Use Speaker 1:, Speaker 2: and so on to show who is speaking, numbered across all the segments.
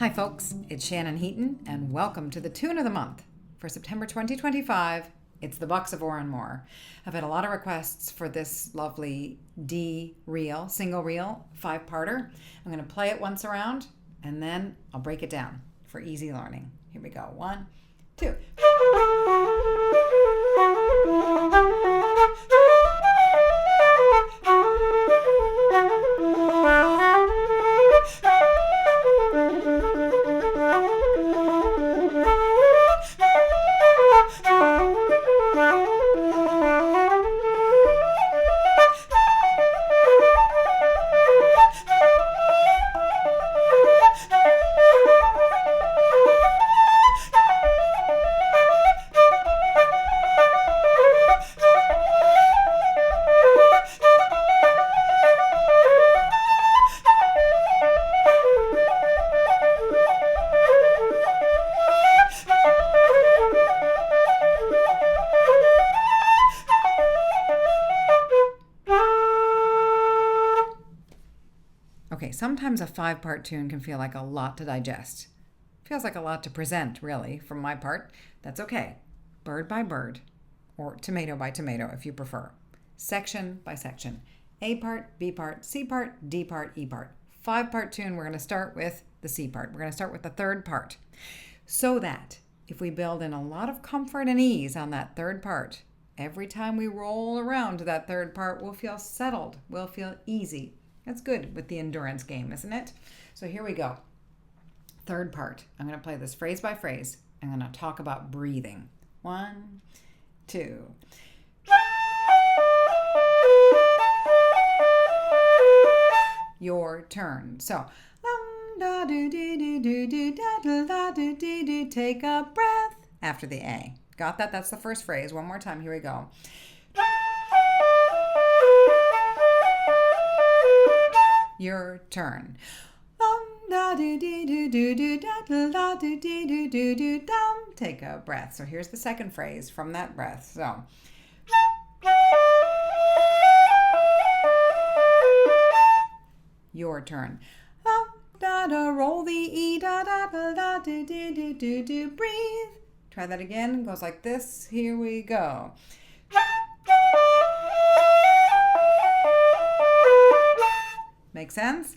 Speaker 1: Hi folks, it's Shannon Heaton and welcome to the Tune of the Month. For September 2025, it's the Bucks of Oranmore. I've had a lot of requests for this lovely D reel, single reel, 5-parter. I'm going to play it once around and then I'll break it down for easy learning. Here we go. 1, 2. Okay, sometimes a 5-part tune can feel like a lot to digest. Feels like a lot to present, really, from my part. That's okay. Bird by bird, or tomato by tomato if you prefer. Section by section. A part, B part, C part, D part, E part. 5-part tune, we're going to start with the C part. We're going to start with the 3rd part. So that if we build in a lot of comfort and ease on that 3rd part, every time we roll around to that 3rd part, we'll feel settled. We'll feel easy. That's good with the endurance game, isn't it? So here we go. 3rd part. I'm going to play this phrase by phrase. I'm going to talk about breathing. 1, 2. Your turn. So, take a breath after the A. Got that? That's the first phrase. One more time. Here we go. Your turn. Take a breath. So here's the 2nd phrase from that breath. So your turn. Roll the E, breathe. Try that again. Goes like this. Here we go. Make sense?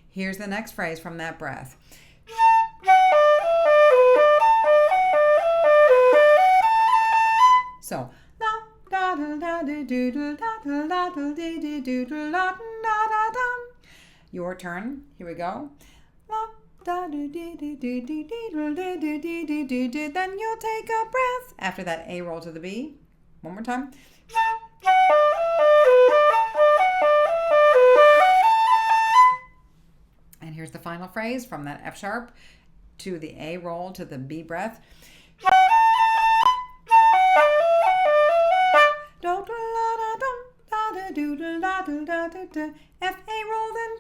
Speaker 1: Here's the next phrase from that breath. So, your turn. Here we go. Then you'll take a breath after that A roll to the B. One more time. And here's the final phrase from that F sharp to the A roll to the B breath. F A roll then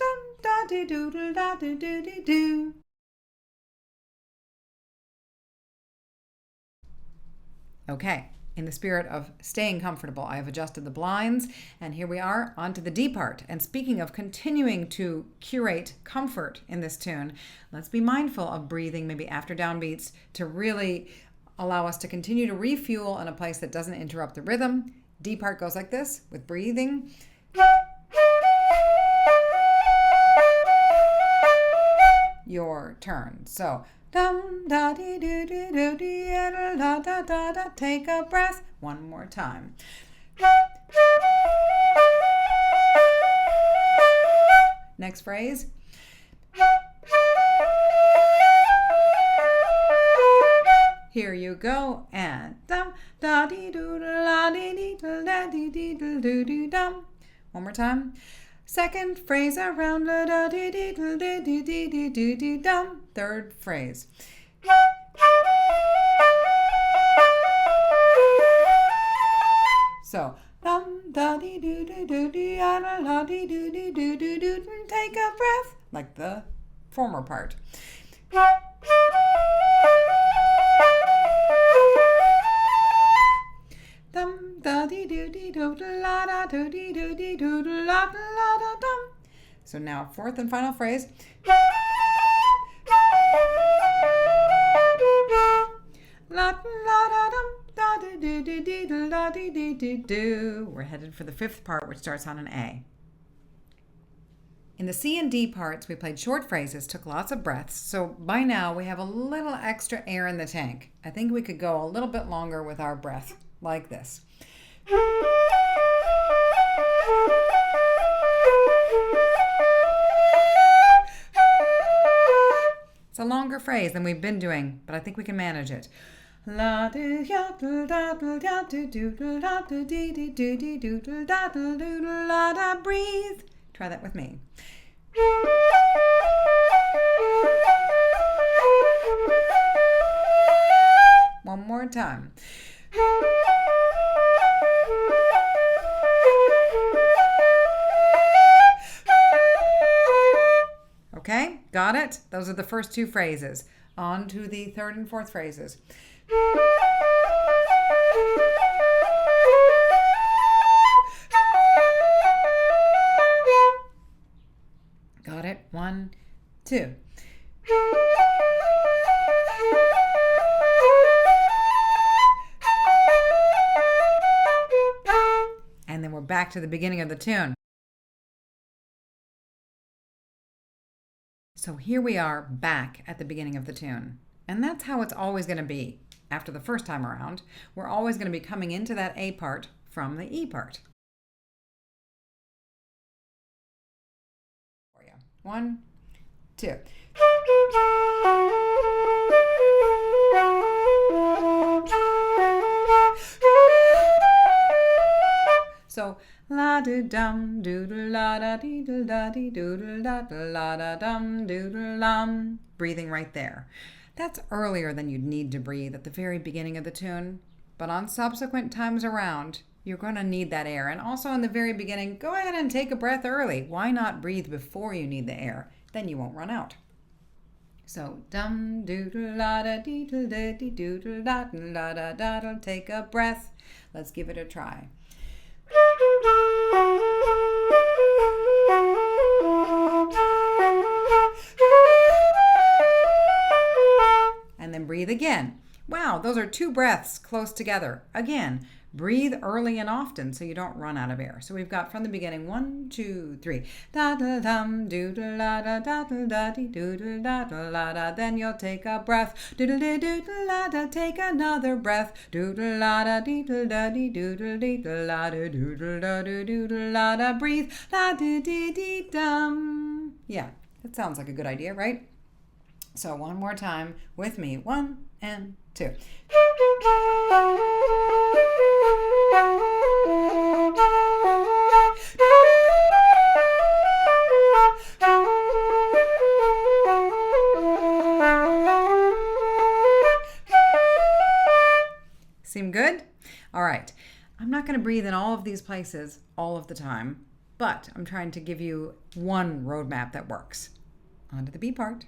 Speaker 1: Okay. In the spirit of staying comfortable, I have adjusted the blinds, and here we are onto the D part. And speaking of continuing to curate comfort in this tune, let's be mindful of breathing maybe after downbeats to really allow us to continue to refuel in a place that doesn't interrupt the rhythm. D part goes like this with breathing. Your turn. So take a breath. One more time. Next phrase. Here you go. And one more time. 2nd phrase around. 3rd phrase. So, take a breath, like the former part. So now, fourth and final phrase. dee do. We're headed for the fifth part, which starts on an A. In the C and D parts, we played short phrases, took lots of breaths, so by now we have a little extra air in the tank. I think we could go a little bit longer with our breath, like this. It's a longer phrase than we've been doing, but I think we can manage it. Breathe. Try that with me. One more time. Okay, got it? Those are the first two phrases. On to the third and fourth phrases. Got it? 1, 2. And then we're back to the beginning of the tune. So here we are back at the beginning of the tune. And that's how it's always going to be. After the first time around, we're always going to be coming into that A part from the E part. 1, 2. So la do dum doodle la da dee da dee doodle da la da dum doodle lum. Breathing right there. That's earlier than you'd need to breathe at the very beginning of the tune, but on subsequent times around, you're going to need that air. And also in the very beginning, go ahead and take a breath early. Why not breathe before you need the air? Then you won't run out. So dum doodle la da deedle da dee doodle da la da da. Take a breath. Let's give it a try. And then breathe again. Wow, those are 2 breaths close together. Again, breathe early and often so you don't run out of air. So we've got from the beginning 1, 2, 3. Da da dum doodle la da da da dee doodle da la da. Then you'll take a breath. Doodle doodle la da. Take another breath. Doodle la da doodle da dee doodle la da doodle da doodle la da. Breathe la dee dee dee dum. Yeah, that sounds like a good idea, right? So one more time with me. 1 and 2. Seem good? All right. I'm not going to breathe in all of these places all of the time, but I'm trying to give you one roadmap that works. On to the B part.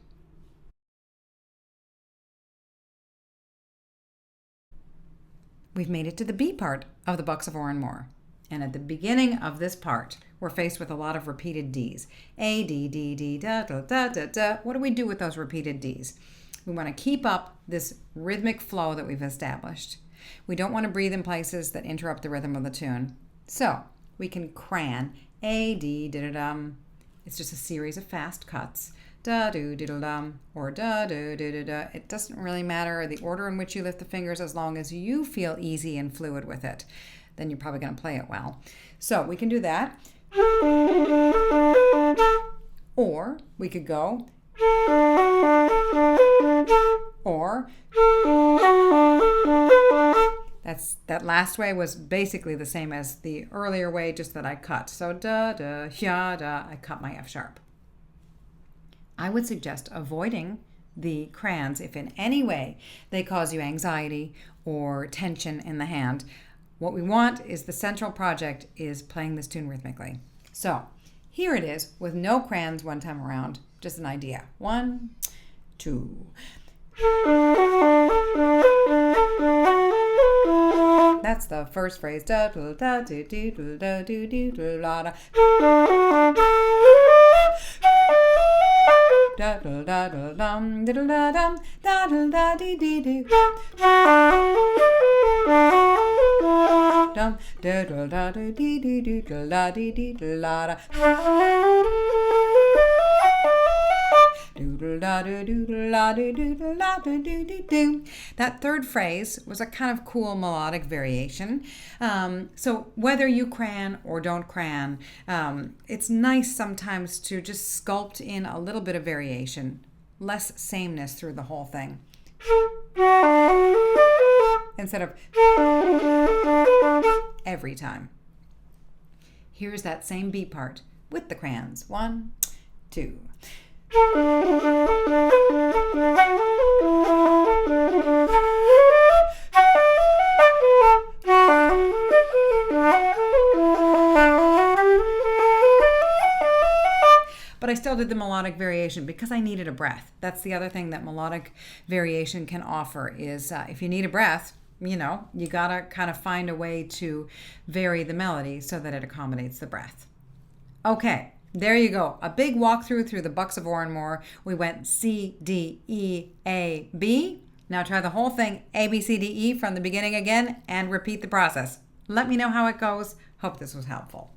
Speaker 1: We've made it to the B part of the Bucks of Oranmore. And at the beginning of this part, we're faced with a lot of repeated Ds. A, D, D, D, da, da, da, da, da. What do we do with those repeated Ds? We want to keep up this rhythmic flow that we've established. We don't want to breathe in places that interrupt the rhythm of the tune. So we can cran A, D, da, da, dum. It's just a series of fast cuts. Da, do, diddle, dum, or da, do, da, da, da. It doesn't really matter the order in which you lift the fingers as long as you feel easy and fluid with it. Then you're probably going to play it well. So we can do that. Or we could go. Or that last way was basically the same as the earlier way, just that I cut. So da, da, ya, da, I cut my F sharp. I would suggest avoiding the crayons if in any way they cause you anxiety or tension in the hand. What we want is the central project is playing this tune rhythmically. So here it is with no crayons one time around, just an idea. 1, 2. That's the first phrase. Da da da do do do da do do do la da. Da da da da dum da da dum da da da dee dee dee. Dum That third phrase was a kind of cool melodic variation. So whether you crayon or don't crayon, it's nice sometimes to just sculpt in a little bit of variation, less sameness through the whole thing. Instead of every time. Here's that same B part with the crayons. 1, 2. But I still did the melodic variation because I needed a breath. That's the other thing that melodic variation can offer is if you need a breath, you gotta kind of find a way to vary the melody so that it accommodates the breath. Okay, there you go. A big walkthrough through the Bucks of Oranmore. We went C, D, E, A, B. Now try the whole thing, A, B, C, D, E from the beginning again and repeat the process. Let me know how it goes. Hope this was helpful.